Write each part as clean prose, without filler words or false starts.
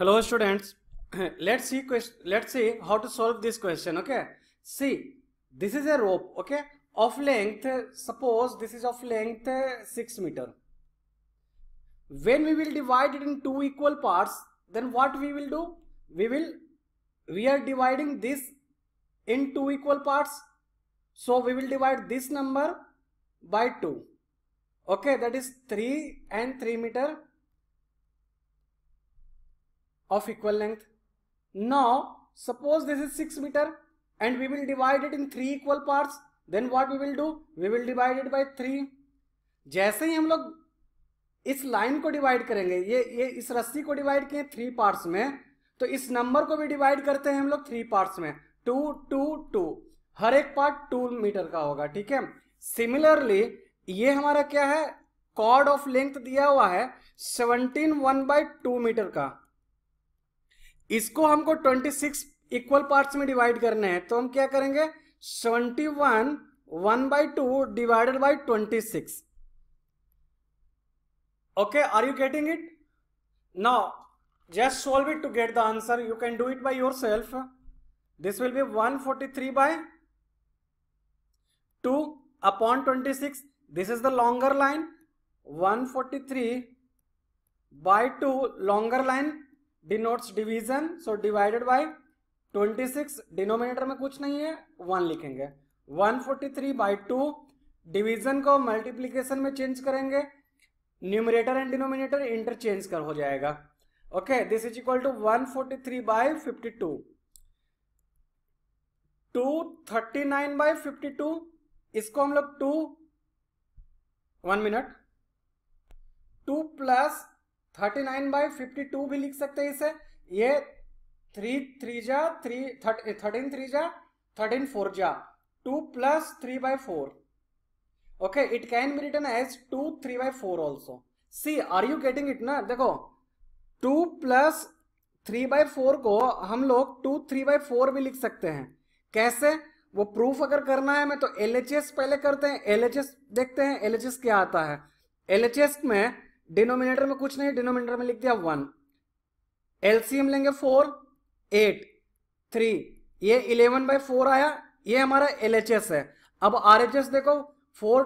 Hello students, let's see how to solve this question. Okay, see, this is a rope, okay, of length, suppose this is of length 6 meter. When we will divide it in two equal parts, then what we will do? We are dividing this in two equal parts, so we will divide this number by 2. Okay, that is 3 and 3 meter of equal length. Now suppose this is 6 meter and we will divide it in 3 equal parts, then what we will do? We will divide it by 3. जैसे ही हम लोग इस line को divide करेंगे, ये इस रस्सी को डिवाइड किए 3 पार्ट्स में, तो इस नंबर को भी डिवाइड करते हैं हम लोग 3 पार्ट्स में, 2 2 2, हर एक पार्ट 2 मीटर का होगा. ठीक है. सिमिलरली ये हमारा क्या है, कॉर्ड ऑफ लेंथ दिया हुआ है 17 1/2 मीटर का. इसको हमको 26 इक्वल पार्ट्स में डिवाइड करने हैं, तो हम क्या करेंगे, 71 1/2 divided by 26. Okay, are you getting it? Now just solve it to get the answer. You can do it by yourself. This will be 143/2 upon 26. This is the longer line. 143/2 longer line denotes division, so divided by 26. Denominator में कुछ नहीं है, 1 लिखेंगे. 143/2 division को multiplication में change करेंगे, numerator and denominator interchange कर हो जाएगा. Okay, this is equal to 143/52. 239/52, इसको हम लोग 2 प्लस 39/52 भी लिख सकते हैं इसे. ये 13 जा 13 4 जा 2 plus 3/4. Okay, it can be written as 2 3/4 also. See, are you getting it ना? देखो 2 प्लस 3/4 को हम लोग 2 3/4 भी लिख सकते हैं. कैसे? वो प्रूफ अगर करना है हमें तो LHS पहले करते हैं. LHS देखते हैं, LHS क्या आता है. LHS में डिनोमिनेटर में कुछ नहीं, डिनोमिनेटर में लिख दिया 1. LCM लेंगे 4 8 3, ये 11/4 आया, ये हमारा LHS है. अब RHS देखो 4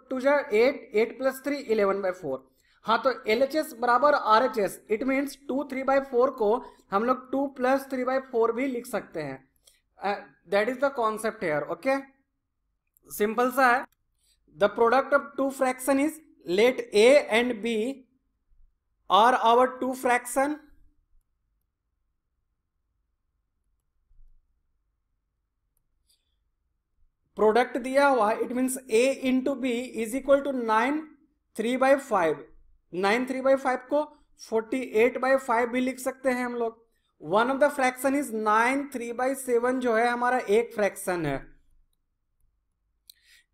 2 जा 8 8 प्लस 3 11/4. हाँ, तो LHS बराबर RHS, इट मीन्स 2 3/4 को हम लोग 2 प्लस 3/4 भी लिख सकते हैं. That is the concept here. Okay, simple सा है. The product of two fraction is, let A and B are our two fraction. Product दिया हुआ है, it means A into B is equal to 9 3/5. 9 3/5 को 48/5 भी लिख सकते हैं हम लोग. One of the fraction is 9 3/7, जो है हमारा एक फ्रैक्शन है.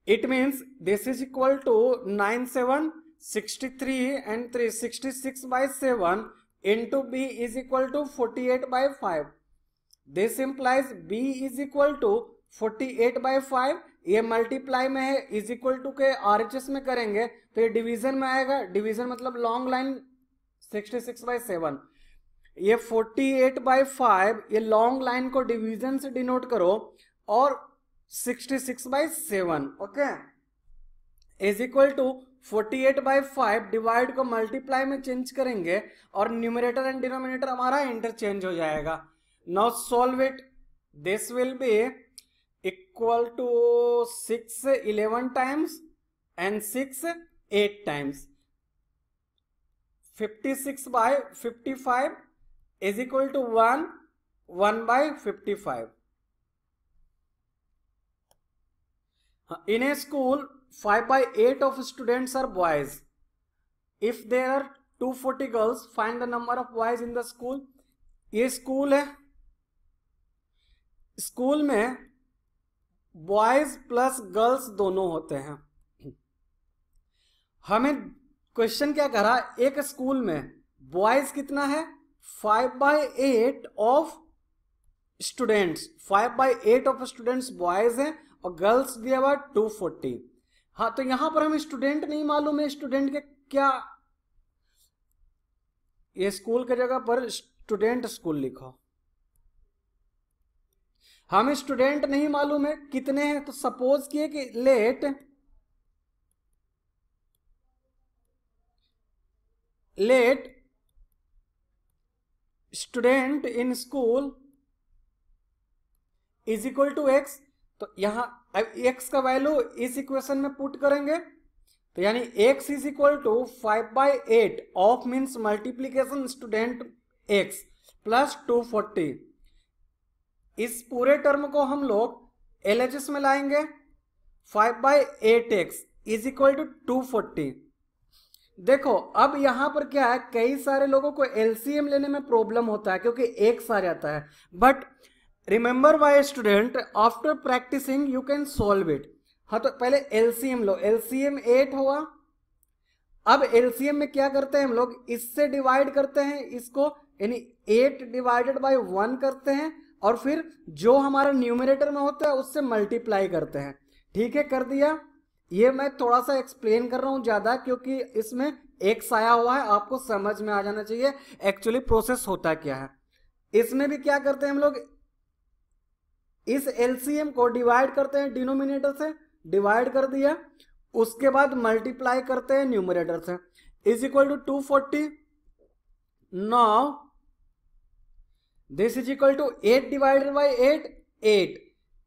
It means this is equal to 9 7 63 and 3 66/7 into B is equal to 48/5. This implies B is equal to 48/5. ये मल्टीप्लाई में है, इज इक्वल टू के RHS में करेंगे तो ये डिवीजन में आएगा. डिवीजन मतलब लॉन्ग लाइन 66/7. ये 48/5, ये लॉन्ग लाइन को डिवीजन से डिनोट करो और 66/7. Okay, is equal to 48/5 divide को मल्टीप्लाई में चेंज करेंगे और न्यूमरेटर एंड डिनोमिनेटर हमारा इंटरचेंज हो जाएगा. Now solve it. This will be equal to 6 11 times and 6 8 times. 56/55 is equal to 1/55. In a school 5/8 of students are boys. If there are 240 girls, find the number of boys in the school. ये school है. School में boys plus girls दोनों होते हैं. हमें question क्या करा, एक स्कूल में बॉयज कितना है, 5/8 of students. 5/8 of students boys हैं और गर्ल्स दिया हुआ 240. हाँ, तो यहां पर हमें स्टूडेंट नहीं मालूम है, स्टूडेंट के क्या ये स्कूल की जगह पर स्टूडेंट स्कूल लिखो। हमें स्टूडेंट नहीं मालूम है कितने हैं, तो सपोज किए कि let student in school is equal to x. तो यहां एक्स का वैल्यू इस इक्वेशन में पुट करेंगे, तो यानी x is equal to 5/8 of means multiplication student x plus 240। इस पूरे टर्म को हम लोग LHS में लाएंगे, 5/8x इज इक्वल टू 240। देखो अब यहां पर क्या है, कई सारे लोगों को LCM लेने में प्रॉब्लम होता है क्योंकि x आ जाता है, but remember my student after practicing you can solve it. हाँ, तो पहले LCM लो, LCM 8 हुआ। अब LCM में क्या करते हैं हम लोग, इससे डिवाइड करते हैं इसको, यानी 8 डिवाइडेड बाय 1 करते हैं, और फिर जो हमारा न्यूमरेटर में होता है उससे मल्टीप्लाई करते हैं। ठीक है, कर दिया। ये मैं थोड़ा सा एक्सप्लेन कर रहा हूं ज्यादा क्योंकि इसमें एक्स आया हुआ है, आपको समझ में आ जाना चाहिए एक्चुअली प्रोसेस होता क्या है। इसमें भी क्या करते हैं हम लोग, इस LCM को डिवाइड करते हैं डिनोमिनेटर से, डिवाइड कर दिया, उसके बाद मल्टीप्लाई करते हैं न्यूमरेटर से, is equal to 240। Now this is equal to 8 divided by 8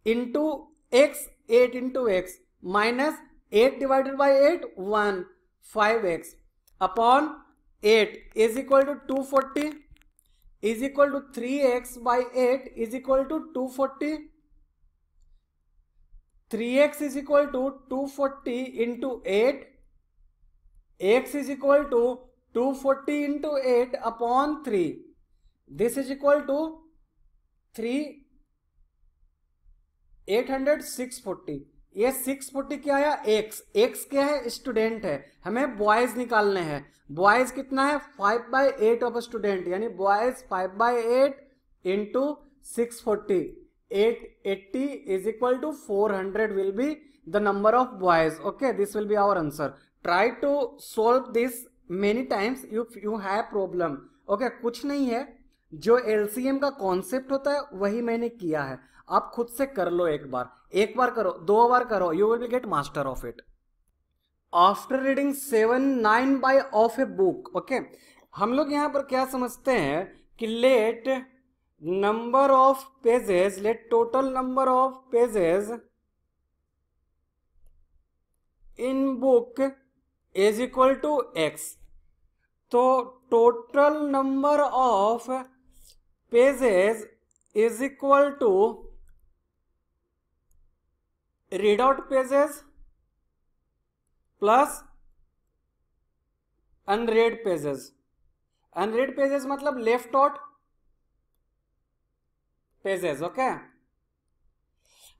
into x, 8 into x minus 8 divided by 8 1 5x upon 8 is equal to 240 is equal to 3x by 8 is equal to 240। 3x is equal to 240 into 8, x is equal to 240 into 8 upon 3, this is equal to 800 640। ये 640 क्या आया, x क्या है, student है, हमें boys निकालने हैं। Boys कितना है, 5/8 ऑफ स्टूडेंट, यानी boys 5/8 into 640, 880 is equal to 400 will be the number of boys. Okay, this will be our answer. Try to solve this many times if you have problem. Okay, कुछ नहीं है, जो LCM का concept होता है वही मैंने किया है, आप खुद से कर लो। एक बार करो, 2 बार करो, you will get master of it. After reading 7-9 by of a book, okay, हम लोग यहाँ पर क्या समझते हैं कि let number of pages, let total number of pages in book is equal to x। तो total number of pages is equal to read out pages plus unread pages। unread pages मतलब left out पेजेस। ओके, हाँ,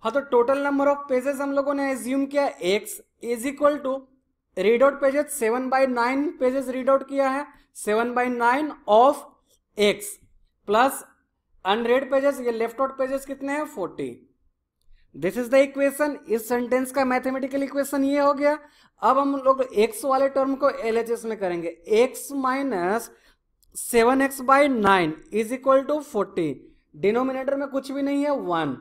तो total number of pages हम लोगों ने assume किया x is equal to read out pages 7/9 pages read out किया है, 7/9 of x plus unread pages, ये लेफ्ट आउट पेजेस कितने हैं 40। This is the equation. इस सेंटेंस का मैथमेटिकल इक्वेशन ये हो गया। अब हम लोग x वाले टर्म को LHS में करेंगे, x minus 7x/9 is equal to 40, denominator में कुछ भी नहीं है 1।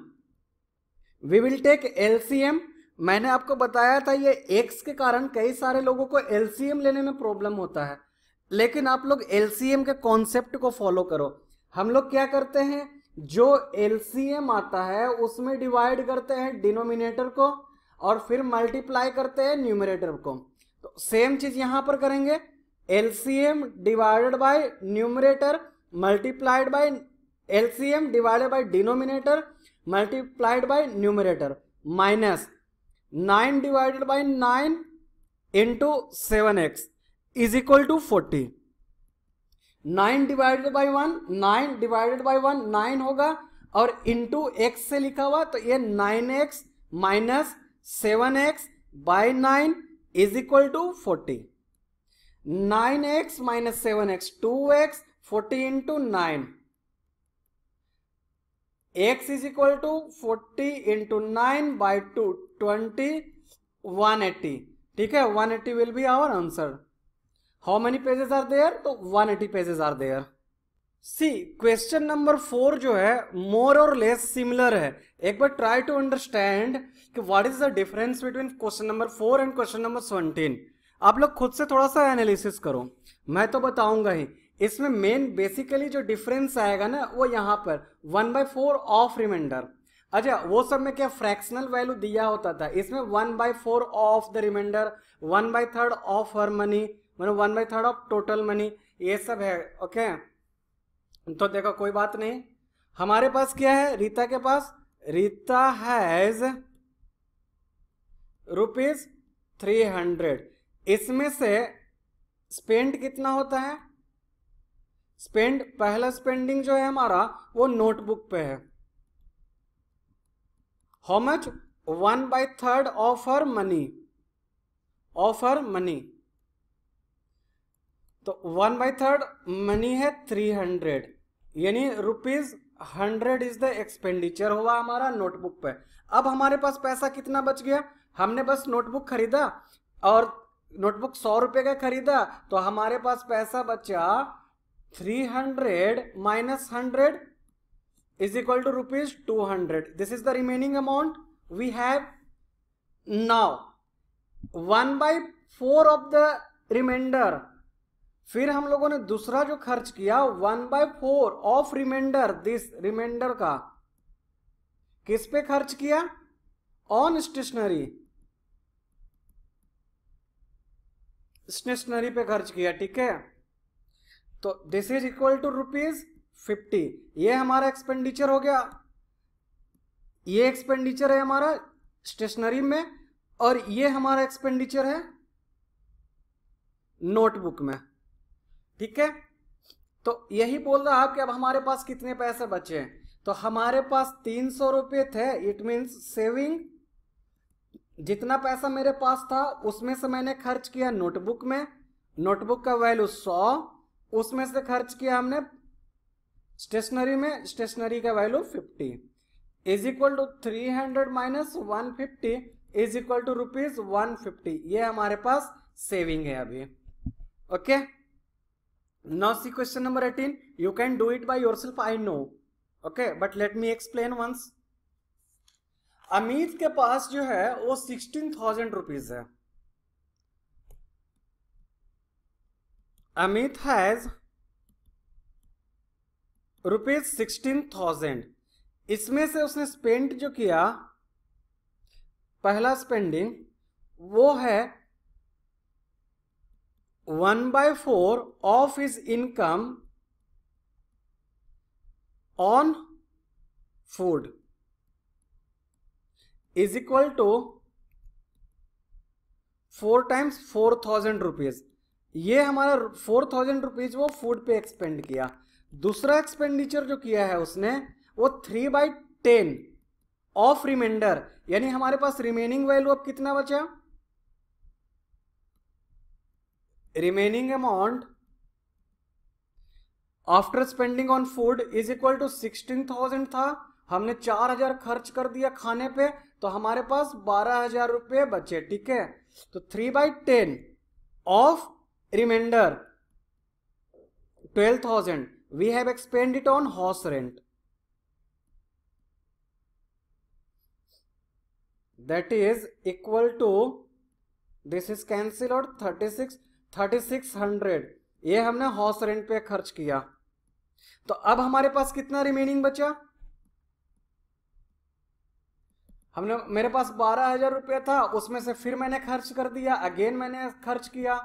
We will take LCM। मैंने आपको बताया था ये x के कारण कई सारे लोगों को LCM लेने में प्रॉब्लम होता है, लेकिन आप लोग LCM के कॉन्सेप्ट को फॉलो करो। हम लोग क्या करते हैं, जो LCM आता है उसमें डिवाइड करते हैं डिनोमिनेटर को और फिर मल्टीप्लाई करते हैं न्यूमरेटर को। तो सेम चीज यहां पर करेंगे, LCM divided bye numerator multiplied by LCM divided by denominator multiplied by numerator minus 9 divided by 9 into 7x is equal to 40। 9 divided by 1 9 divided by 1 9 होगा और into x से लिखा हुआ, तो ये 9x minus 7x by 9 is equal to 40। 9x minus 7x 2x, 40 into 9, x is equal to 40 into 9 by 2 20 180। ठीक है, 180 will be our answer। How many pages are there, तो 180 pages are there. See question number 4 जो है more और less similar है। एक बार try to understand कि what is the difference between question number 4 and question number 17। आप लोग खुद से थोड़ा सा एनालिसिस करो, मैं तो बताऊंगा ही। इसमें मेन बेसिकली जो डिफरेंस आएगा ना वो यहाँ पर 1/4 ऑफ रिमाइंडर। अच्छा वो सब में क्या फ्रैक्शनल वैल्यू दिया होता था, इसमें 1/4 of the reminder, 1/3 of her money, मतलब 1/3 ऑफ टोटल मनी, ये सब है। ओके तो देखो कोई बात नहीं, हमारे पास क्या है, रीता के पास, रीता हैज ₹300। इसमें से स्पेंड कितना होता है, स्पेंड पहला स्पेंडिंग जो है हमारा वो नोटबुक पे है। How much, 1/3 of her money, of her money, तो 1/3 मनी है 300, यानी ₹100 इज द एक्सपेंडिचर हुआ हमारा नोटबुक पे। अब हमारे पास पैसा कितना बच गया, हमने बस नोटबुक खरीदा और नोटबुक 100 रुपए का खरीदा, तो हमारे पास पैसा बचा 300 minus 100 is equal to ₹200. This is the remaining amount we have. Now 1/4 of the remainder, फिर हम लोगों ने दूसरा जो खर्च किया 1/4 ऑफ रिमाइंडर, दिस रिमाइंडर का किस पे खर्च किया, ऑन स्टेशनरी, स्टेशनरी पे खर्च किया, ठीक है। तो दिस इज इक्वल टू ₹50। ये हमारा एक्सपेंडिचर हो गया, ये एक्सपेंडिचर है हमारा स्टेशनरी में, और ये हमारा एक्सपेंडिचर है नोटबुक में, ठीक है। तो यही बोल रहा है कि अब हमारे पास कितने पैसे बचे हैं, तो हमारे पास 300 रुपये थे, इट मीन्स सेविंग। जितना पैसा मेरे पास था उसमें से मैंने खर्च किया नोटबुक में, नोटबुक का वैल्यू 100, उसमें से खर्च किया हमने स्टेशनरी में, स्टेशनरी का value 50 is equal to 300 minus 150 is equal to ₹150। ये हमारे पास सेविंग है अभी। Okay now see question number 18, you can do it by yourself, I know, okay but let me explain once. Amit के पास जो है वो 16,000 रुपीज है। अमित हैज ₹16,000। इसमें से उसने स्पेंड जो किया, पहला स्पेंडिंग वो है 1/4 of his income on food is equal to 4 times 4,000 rupees. ये हमारा 4,000 रुपीज वो फूड पे एक्सपेंड किया। दूसरा एक्सपेंडिचर जो किया है उसने वो 3/10 ऑफ रिमाइंडर, यानी हमारे पास रिमेनिंग वैल्यू अब कितना बचा, remaining amount after spending on food is equal to 16,000 था, हमने 4,000 खर्च कर दिया खाने पे, तो हमारे पास 12,000 रुपये बचे, ठीक है। तो 3/10 of reminder 12,000 we have expended on house rent, that is equal to, this is cancel out, 3,600 ये हमने हाउस रेंट पे खर्च किया। तो अब हमारे पास कितना रिमेनिंग बचा, हमने, मेरे पास 12,000 रुपया था, उसमें से फिर मैंने खर्च कर दिया, अगेन मैंने खर्च किया,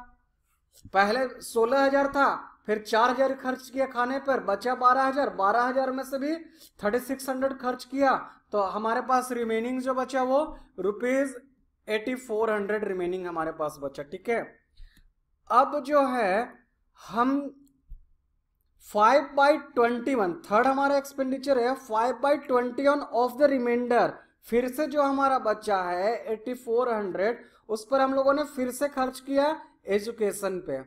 पहले 16,000 था, फिर 4,000 खर्च किया खाने पर, बचा 12,000, 12,000 में से भी 3,600 खर्च किया, तो हमारे पास रिमेनिंग जो बचा वो ₹8,400 रिमेनिंग हमारे पास बचा, ठीक है। अब जो है हम 5/21, थर्ड हमारा एक्सपेंडिचर है 5/21 ऑफ द रिमाइंडर, फिर से जो हमारा बचा है 8,400, उस पर हम लोगों ने फिर से खर्च किया एजुकेशन पे,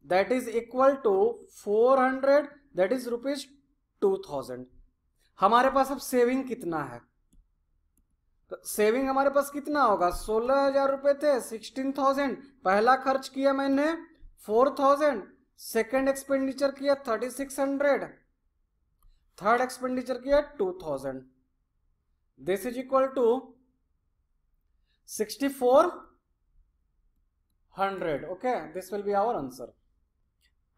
that is equal to 400, that is ₹2,000। हमारे पास अब सेविंग कितना है, तो सेविंग हमारे पास कितना होगा, 16,000 रुपए थे, 16,000 पहला खर्च किया मैंने 4,000, सेकेंड एक्सपेंडिचर किया 3,600, थर्ड एक्सपेंडिचर किया 2,000. This is equal to 6,400. Okay, this will be our answer.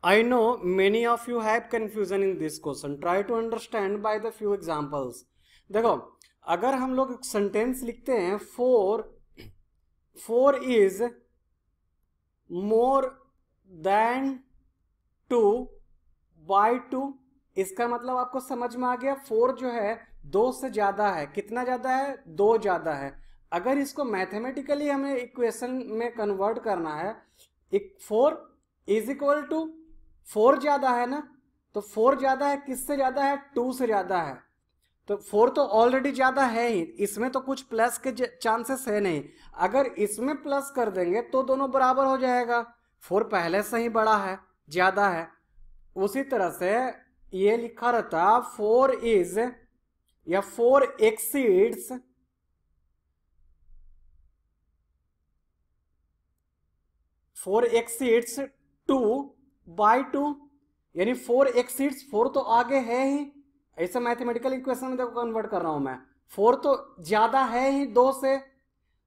I know many of you have confusion in this question. Try to understand by the few examples. देखो अगर हम लोग sentence लिखते हैं four is more than 2 by 2, इसका मतलब आपको समझ में आ गया, 4 जो है 2 से ज्यादा है. कितना ज्यादा है, 2 ज्यादा है. अगर इसको मैथमेटिकली हमें इक्वेशन में कन्वर्ट करना है, 4 इज इक्वल टू 4 ज्यादा है ना, तो 4 ज्यादा है, किससे ज्यादा है, 2 से ज्यादा है. तो 4 तो ऑलरेडी ज्यादा है ही, इसमें तो कुछ प्लस के चांसेस है नहीं. अगर इसमें प्लस कर देंगे तो दोनों बराबर हो जाएगा. 4 पहले से ही बड़ा है, ज्यादा है. उसी तरह से ये लिखा रहता 4 इज या 4 एक्सीड्स 2 बाई 2, यानी 4 एक्सीड्स 4 तो आगे है ही. ऐसा मैथमेटिकल इक्वेशन में देखो कन्वर्ट कर रहा हूं मैं, 4 तो ज्यादा है ही 2 से,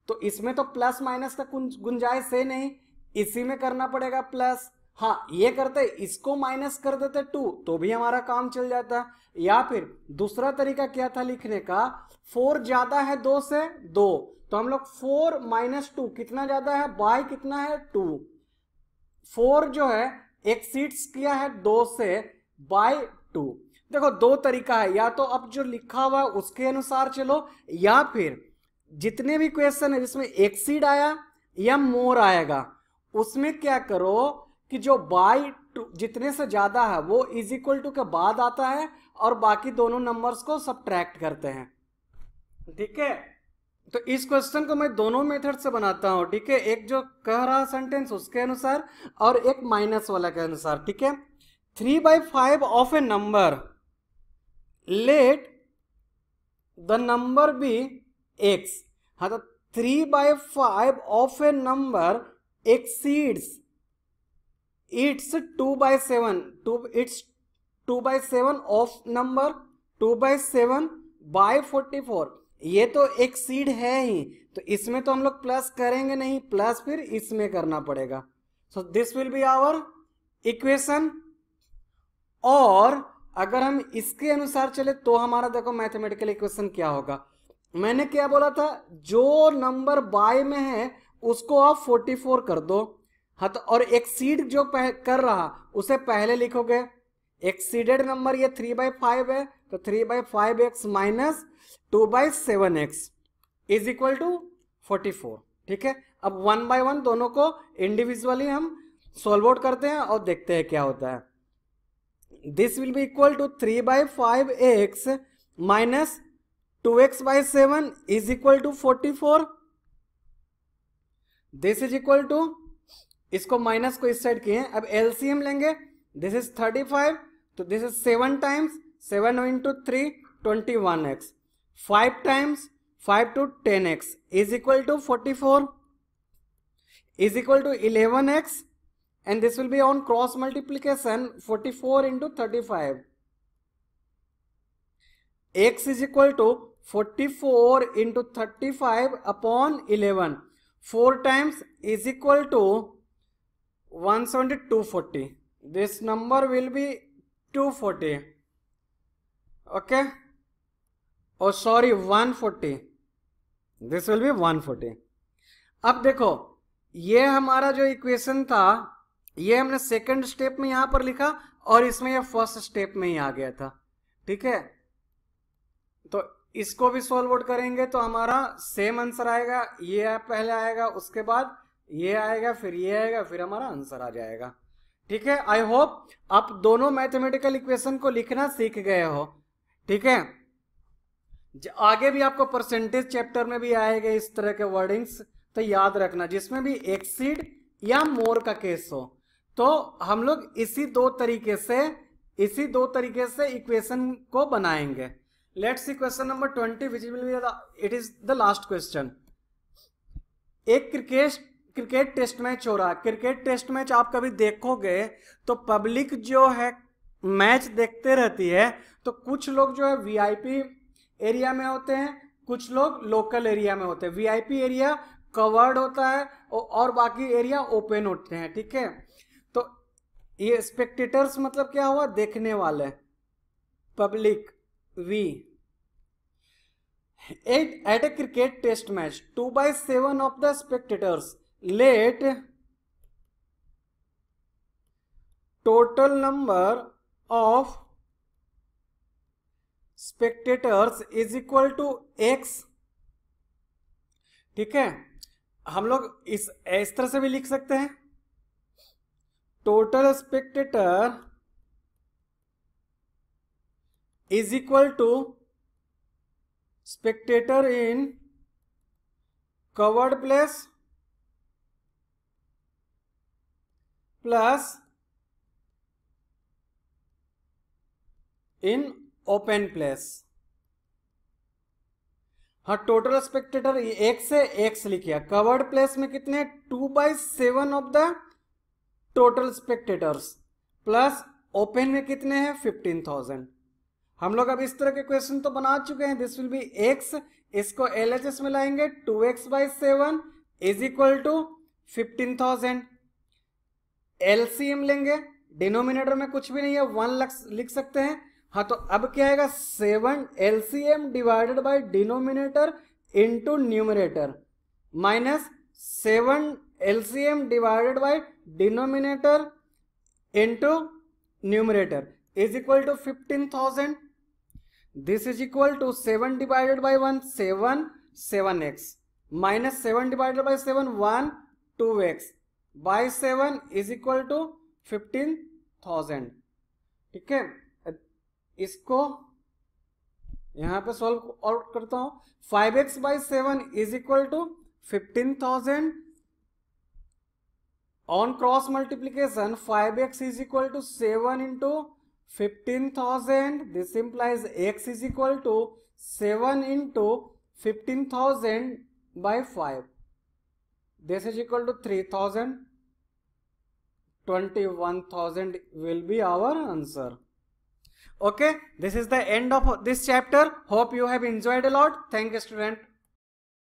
तो इसमें तो प्लस माइनस का गुंजाइश है नहीं, इसी में करना पड़ेगा प्लस. हाँ ये करते इसको माइनस कर देते 2 तो भी हमारा काम चल जाता. या फिर दूसरा तरीका क्या था लिखने का, 4 ज्यादा है 2 से, 2, तो हम लोग 4 माइनस 2 कितना ज्यादा है, बाय कितना है 2. 4 जो है एक्सीड्स किया है 2 से बाय 2. देखो दो तरीका है, या तो अब जो लिखा हुआ है उसके अनुसार चलो, या फिर जितने भी क्वेश्चन है जिसमें एक्सीड आया या मोर आएगा उसमें क्या करो कि जो बाय 2 जितने से ज्यादा है वो इज इक्वल टू के बाद आता है और बाकी दोनों नंबर्स को सब्ट्रैक्ट करते हैं. ठीक है, तो इस क्वेश्चन को मैं दोनों मेथड से बनाता हूं. ठीक है, एक जो कह रहा सेंटेंस उसके अनुसार और एक माइनस वाला के अनुसार. ठीक है, 3/5 of a number, let the number be x. हाँ तो 3/5 of a number exceeds its 2/7, its 2/7 of number 2/7 by 44. ये तो एक्सीड है ही, तो इसमें तो हम लोग प्लस करेंगे नहीं, प्लस फिर इसमें करना पड़ेगा. So this will be our equation. और अगर हम इसके अनुसार चले तो हमारा देखो मैथमेटिकल इक्वेशन क्या होगा. मैंने क्या बोला था, जो नंबर बाय में है उसको आप 44 कर दो. हाँ तो और एक्सीड जो कर रहा उसे पहले लिखोगे. एक्सीडेड नंबर ये 3/5 है, तो 3/5x minus 2/7x is equal to 44. ठीक है, अब 1 by 1 दोनों को इंडिविजुअली हम सॉल्व आउट करते हैं और देखते हैं क्या होता है. This will be equal to 3/5x minus 2x/7 is equal to 44. This is equal to, इसको माइनस को इस साइड किए हैं, अब एलसीएम लेंगे. दिस इज 35, तो this is 7 times 7 into 3 21x, 5 times 5 to 10x is equal to 44 is equal to 11x, and this will be on cross multiplication 44 into 35. X is equal to 44 into 35 upon 11. 4 times is equal to 170, 240. This number will be 240. Okay, oh sorry 140. This will be 140. अब देखो ये हमारा जो equation था ये हमने second step में यहां पर लिखा और इसमें ये फर्स्ट स्टेप में ही आ गया था. ठीक है, तो इसको भी सॉल्व आउट करेंगे तो हमारा सेम आंसर आएगा. ये पहले आएगा, उसके बाद ये आएगा, फिर ये आएगा, फिर हमारा आंसर आ जाएगा. ठीक है, आई होप आप दोनों मैथमेटिकल इक्वेशन को लिखना सीख गए हो. ठीक है, आगे भी आपको परसेंटेज चैप्टर में भी आएगा इस तरह के वर्डिंग्स, तो याद रखना जिसमें भी एक्सीड या मोर का केस हो तो हम लोग इसी दो तरीके से इक्वेशन को बनाएंगे. Let's see question number 20, which will be it is the last question. एक क्रिकेट टेस्ट मैच हो रहा है. क्रिकेट टेस्ट मैच आप कभी देखोगे तो पब्लिक जो है मैच देखते रहती है. तो कुछ लोग जो है वीआईपी एरिया में होते हैं, कुछ लोग लोकल एरिया में होते हैं. वीआईपी एरिया कवर्ड होता है और बाकी एरिया ओपन होते हैं. ठीक है, तो ये स्पेक्टेटर्स मतलब क्या हुआ, देखने वाले, पब्लिक वी. At a cricket test match, 2/7 of the spectators, let total number of spectators is equal to x. ठीक है, हम लोग इस तरह से भी लिख सकते हैं, total spectator is equal to spectator in covered place plus in open place. हाँ, टोटल स्पेक्टेटर एक से एक्स लिखिए. कवर्ड प्लेस में कितने, 2/7 of the total spectators plus open में कितने हैं, 15,000. हम लोग अब इस तरह के क्वेश्चन तो बना चुके हैं. दिस विल बी एक्स, इसको LHS में लाएंगे, 2x/7 is equal to 15,000. LCM लेंगे, डिनोमिनेटर में कुछ भी नहीं है, 1 लिख सकते हैं. हाँ, तो अब क्या आएगा, 7 LCM divided by denominator into numerator minus 7 LCM divided by denominator into numerator is equal to 15,000. This is equal to 7 divided by 1, 7, 7x minus 7 divided by 7, 1, 2x by 7 is equal to 15,000. ठीक है, इसको यहां पे solve out करता हूं. 5x by 7 is equal to 15,000. On cross multiplication, 5x is equal to 7 into 15,000. This implies x is equal to 7 into 15,000 by 5. This is equal to 3,000. 21,000 will be our answer. Okay, this is the end of this chapter. Hope you have enjoyed a lot. Thank you, student.